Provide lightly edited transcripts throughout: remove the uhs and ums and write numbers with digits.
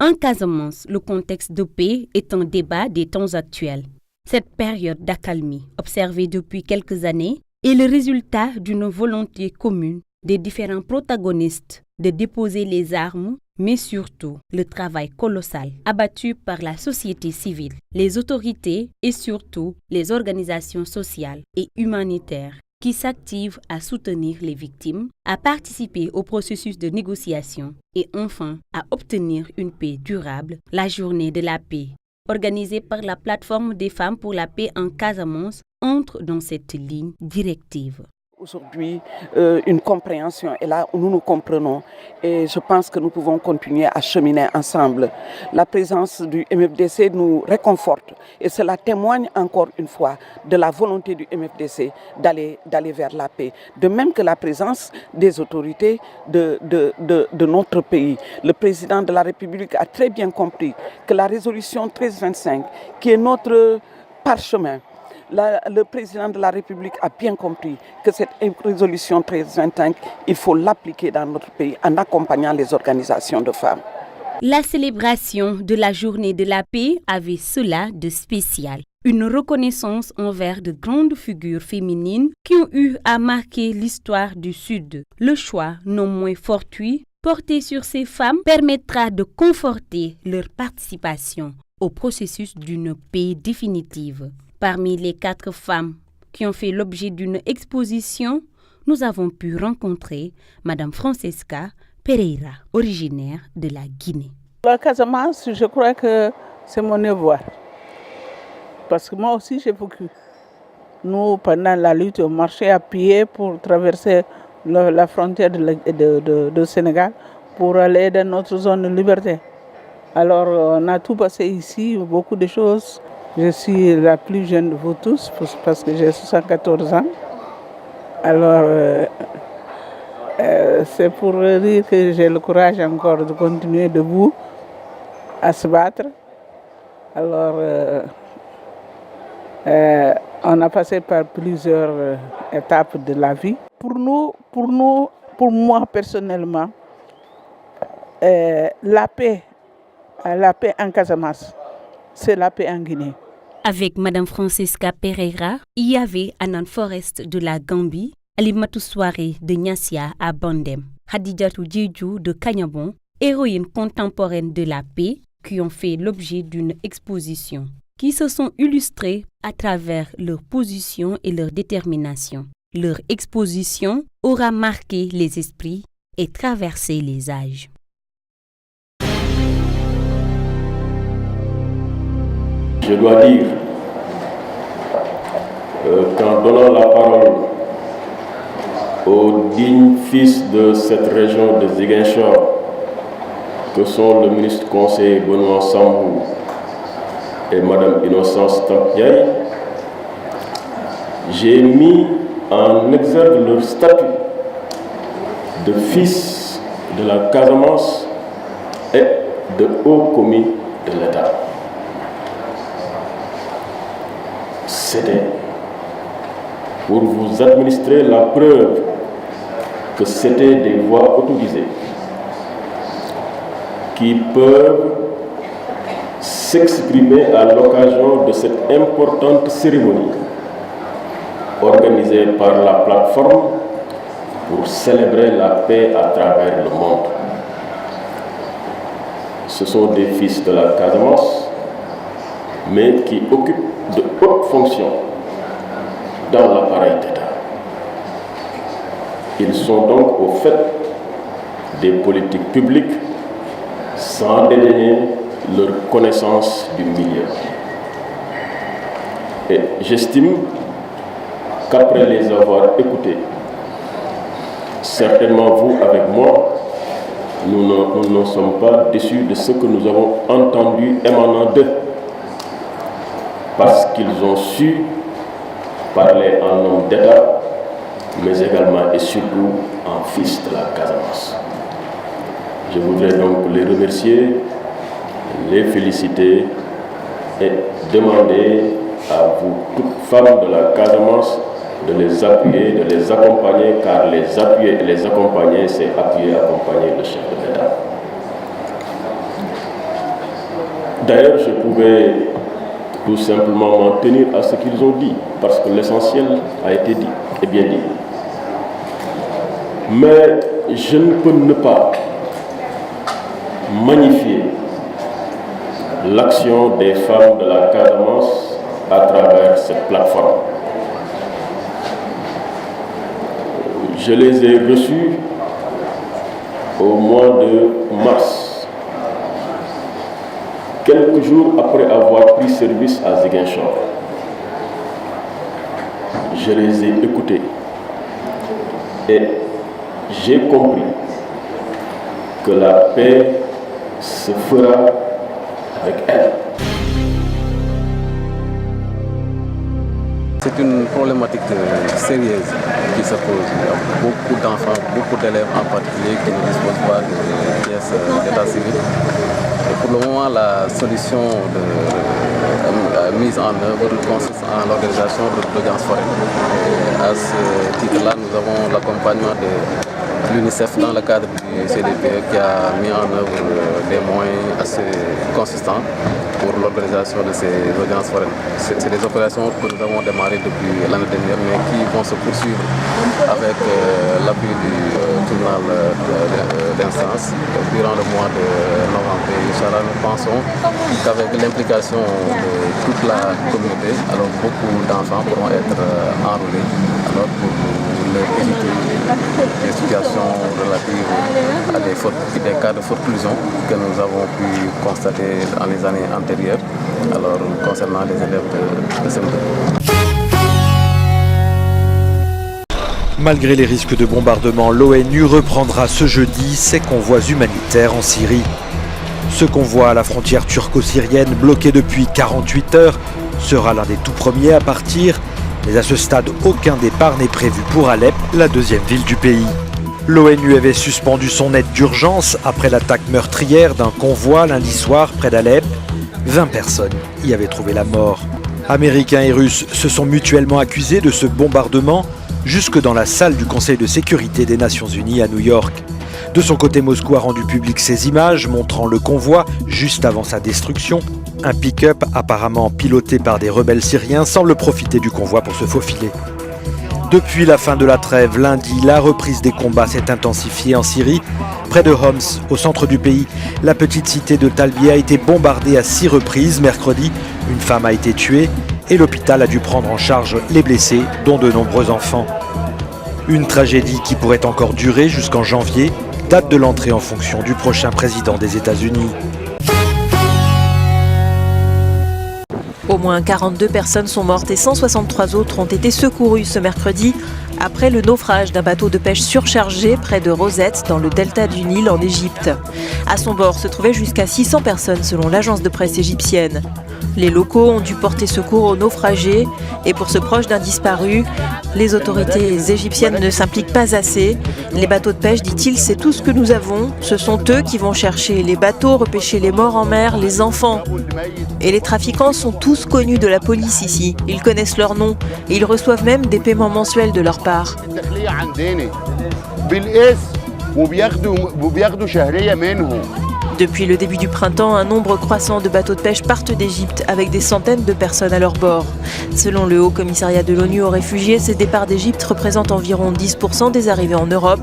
En Casamance, le contexte de paix est un débat des temps actuels. Cette période d'accalmie, observée depuis quelques années, est le résultat d'une volonté commune des différents protagonistes de déposer les armes, mais surtout le travail colossal abattu par la société civile, les autorités et surtout les organisations sociales et humanitaires qui s'activent à soutenir les victimes, à participer au processus de négociation et enfin à obtenir une paix durable, la journée de la paix, organisée par la plateforme des femmes pour la paix en Casamance, entre dans cette ligne directive. Aujourd'hui, une compréhension est là où nous nous comprenons et je pense que nous pouvons continuer à cheminer ensemble. La présence du MFDC nous réconforte et cela témoigne encore une fois de la volonté du MFDC d'aller vers la paix. De même que la présence des autorités de notre pays. Le président de la République a très bien compris que la résolution 1325, qui est notre parchemin, le président de la République a bien compris que cette résolution 1325, il faut l'appliquer dans notre pays en accompagnant les organisations de femmes. La célébration de la journée de la paix avait cela de spécial. Une reconnaissance envers de grandes figures féminines qui ont eu à marquer l'histoire du Sud. Le choix, non moins fortuit, porté sur ces femmes permettra de conforter leur participation au processus d'une paix définitive. Parmi les 4 femmes qui ont fait l'objet d'une exposition, nous avons pu rencontrer Mme Francesca Pereira, originaire de la Guinée. La Casamance, je crois que c'est mon devoir. Parce que moi aussi, j'ai vécu. Nous, pendant la lutte, on marchait à pied pour traverser la frontière de Sénégal pour aller dans notre zone de liberté. Alors, on a tout passé ici, beaucoup de choses. Je suis la plus jeune de vous tous parce que j'ai 74 ans. Alors, c'est pour dire que j'ai le courage encore de continuer debout à se battre. Alors, on a passé par plusieurs étapes de la vie. Pour moi personnellement, la paix en Casamance, c'est la paix en Guinée. Avec Mme Francesca Pereira, il y avait Anan Forest de la Gambie, Alimatou Souare de Nyassia à Bandem, Hadijatou Djedjou de Kagnabon, héroïnes contemporaines de la paix qui ont fait l'objet d'une exposition, qui se sont illustrées à travers leur position et leur détermination. Leur exposition aura marqué les esprits et traversé les âges. Je dois dire qu'en donnant la parole aux dignes fils de cette région de Ziguinchor, que sont le ministre conseiller Benoît Sambou et Mme Innocence Tampiaï, j'ai mis en exergue leur statut de fils de la Casamance et de haut commis de l'État. C'était pour vous administrer la preuve que c'était des voix autorisées qui peuvent s'exprimer à l'occasion de cette importante cérémonie organisée par la plateforme pour célébrer la paix à travers le monde. Ce sont des fils de la Casamance, mais qui occupent de hautes fonctions dans l'appareil d'État. Ils sont donc au fait des politiques publiques sans dédaigner leur connaissance du milieu. Et j'estime qu'après les avoir écoutés, certainement vous avec moi, nous ne sommes pas déçus de ce que nous avons entendu émanant d'eux, parce qu'ils ont su parler en homme d'État, mais également et surtout en fils de la Casamance. Je voudrais donc les remercier, les féliciter et demander à vous, toutes femmes de la Casamance, de les appuyer, de les accompagner, car les appuyer et les accompagner, c'est appuyer et accompagner le chef de l'État. D'ailleurs, je pouvais tout simplement m'en tenir à ce qu'ils ont dit, parce que l'essentiel a été dit, et bien dit. Mais je ne peux ne pas magnifier l'action des femmes de la Casamance à travers cette plateforme. Je les ai reçues au mois de mars, quelques jours après avoir pris service à Ziguinchor. Je les ai écoutées et j'ai compris que la paix se fera avec elles. C'est une problématique sérieuse qui se pose. Il y a beaucoup d'enfants, beaucoup d'élèves en particulier qui ne disposent pas de pièces d'état civil. Et pour le moment, la solution mise en œuvre consiste en l'organisation d'audiences foraines. À ce titre-là, nous avons l'accompagnement de l'UNICEF dans le cadre du CDP qui a mis en œuvre des moyens assez consistants pour l'organisation de ces audiences foraines. C'est des opérations que nous avons démarrées depuis l'année dernière, mais qui vont se poursuivre avec l'appui du tribunal d'instance durant le mois de novembre. Et Inch'Allah, nous pensons qu'avec l'implication de toute la communauté, alors beaucoup d'enfants pourront être enrôlés alors pour leur éviter des situations relatives à des cas de forclusion que nous avons pu constater dans les années antérieures, alors concernant les élèves de CM2. Malgré les risques de bombardement, l'ONU reprendra ce jeudi ses convois humanitaires en Syrie. Ce convoi à la frontière turco-syrienne, bloqué depuis 48 heures, sera l'un des tout premiers à partir. Mais à ce stade, aucun départ n'est prévu pour Alep, la deuxième ville du pays. L'ONU avait suspendu son aide d'urgence après l'attaque meurtrière d'un convoi lundi soir près d'Alep. 20 personnes y avaient trouvé la mort. Américains et Russes se sont mutuellement accusés de ce bombardement jusque dans la salle du Conseil de sécurité des Nations Unies à New York. De son côté, Moscou a rendu public ces images montrant le convoi juste avant sa destruction. Un pick-up apparemment piloté par des rebelles syriens semble profiter du convoi pour se faufiler. Depuis la fin de la trêve, lundi, la reprise des combats s'est intensifiée en Syrie. Près de Homs, au centre du pays, la petite cité de Talbiya a été bombardée à 6 reprises. Mercredi, une femme a été tuée et l'hôpital a dû prendre en charge les blessés, dont de nombreux enfants. Une tragédie qui pourrait encore durer jusqu'en janvier, date de l'entrée en fonction du prochain président des États-Unis. Au moins 42 personnes sont mortes et 163 autres ont été secourues ce mercredi après le naufrage d'un bateau de pêche surchargé près de Rosette dans le delta du Nil en Égypte. À son bord se trouvaient jusqu'à 600 personnes selon l'agence de presse égyptienne. Les locaux ont dû porter secours aux naufragés et pour ce proche d'un disparu, les autorités égyptiennes ne s'impliquent pas assez. Les bateaux de pêche, dit-il, c'est tout ce que nous avons. Ce sont eux qui vont chercher les bateaux, repêcher les morts en mer, les enfants. Et les trafiquants sont tous connus de la police ici. Ils connaissent leurs noms et ils reçoivent même des paiements mensuels de leur part. Depuis le début du printemps, un nombre croissant de bateaux de pêche partent d'Égypte avec des centaines de personnes à leur bord. Selon le Haut Commissariat de l'ONU aux réfugiés, ces départs d'Égypte représentent environ 10% des arrivées en Europe.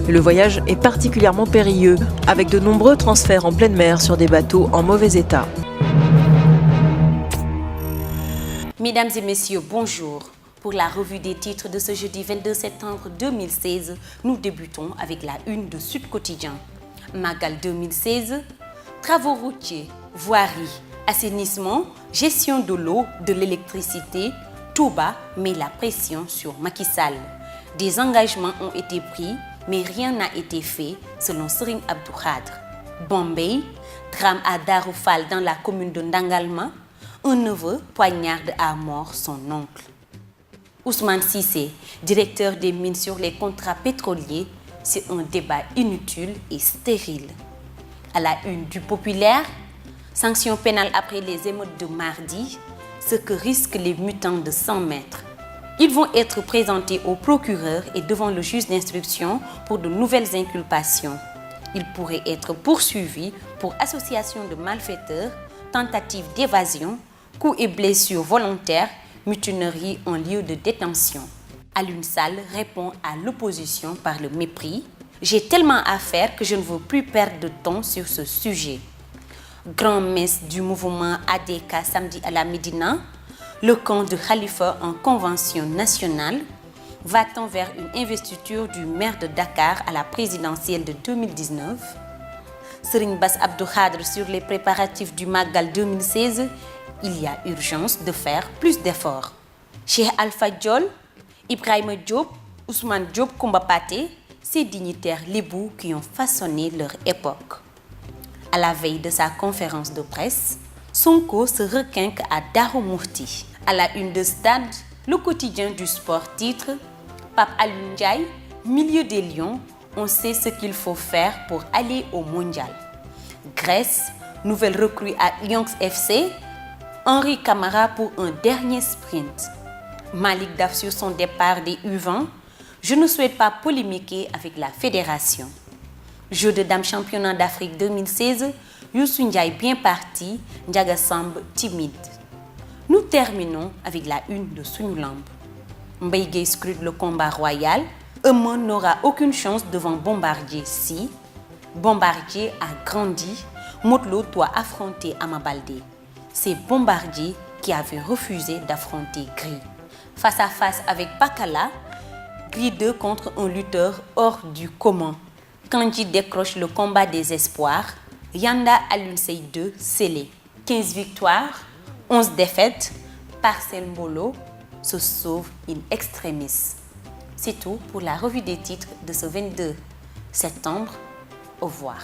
Le voyage est particulièrement périlleux, avec de nombreux transferts en pleine mer sur des bateaux en mauvais état. Mesdames et messieurs, bonjour. Pour la revue des titres de ce jeudi 22 septembre 2016, nous débutons avec la une de Sud Quotidien. Magal 2016, travaux routiers, voirie, assainissement, gestion de l'eau, de l'électricité, Touba met la pression sur Macky Sall. Des engagements ont été pris, mais rien n'a été fait, selon Serigne Abdou Khadre. Bombay, drame à Daroufal dans la commune de Ndangalma, un neveu poignarde à mort son oncle. Ousmane Sissé, directeur des mines sur les contrats pétroliers, c'est un débat inutile et stérile. À la une du Populaire, sanctions pénales après les émeutes de mardi, ce que risquent les mutants de 100 mètres. Ils vont être présentés au procureur et devant le juge d'instruction pour de nouvelles inculpations. Ils pourraient être poursuivis pour association de malfaiteurs, tentative d'évasion, coups et blessures volontaires, mutinerie en lieu de détention. Alioune Sall répond à l'opposition par le mépris. J'ai tellement à faire que je ne veux plus perdre de temps sur ce sujet. Grand-messe du mouvement ADK samedi à la Médina. Le camp de Khalifa en convention nationale. Va-t-on vers une investiture du maire de Dakar à la présidentielle de 2019? Serigne Bass Abdou Khadre sur les préparatifs du Magal 2016. Il y a urgence de faire plus d'efforts. Cheikh Alpha Diol, Ibrahima Diop, Ousmane Diop Koumba Paté, ces dignitaires lébous qui ont façonné leur époque. À la veille de sa conférence de presse, Sonko se requinque à Darou Mourti. À la une de Stade, le quotidien du sport titre Pape Alioune Ndiaye, milieu des Lions, on sait ce qu'il faut faire pour aller au mondial. Grèce, nouvelle recrue à Lyon FC, Henri Camara pour un dernier sprint. Malik Daf sur son départ des U20, je ne souhaite pas polémiquer avec la fédération. Jeux de dames championnat d'Afrique 2016, Youssou Ndiaye bien parti, Ndiaga Samb timide. Nous terminons avec la une de Sunulamb. Mbaye Gueye scrute le combat royal. Eumeu n'aura aucune chance devant Bombardier si Bombardier a grandi. Modou Lô doit affronter Ama Baldé. C'est Bombardier qui avait refusé d'affronter Gris. Face à face avec Pakala, Gris 2 contre un lutteur hors du commun. Kandji décroche le combat des espoirs. Yanda Alioune Seye 2 scellé. 15 victoires, 11 défaites. Parcel Mbolo se sauve in extremis. C'est tout pour la revue des titres de ce 22 septembre. Au revoir.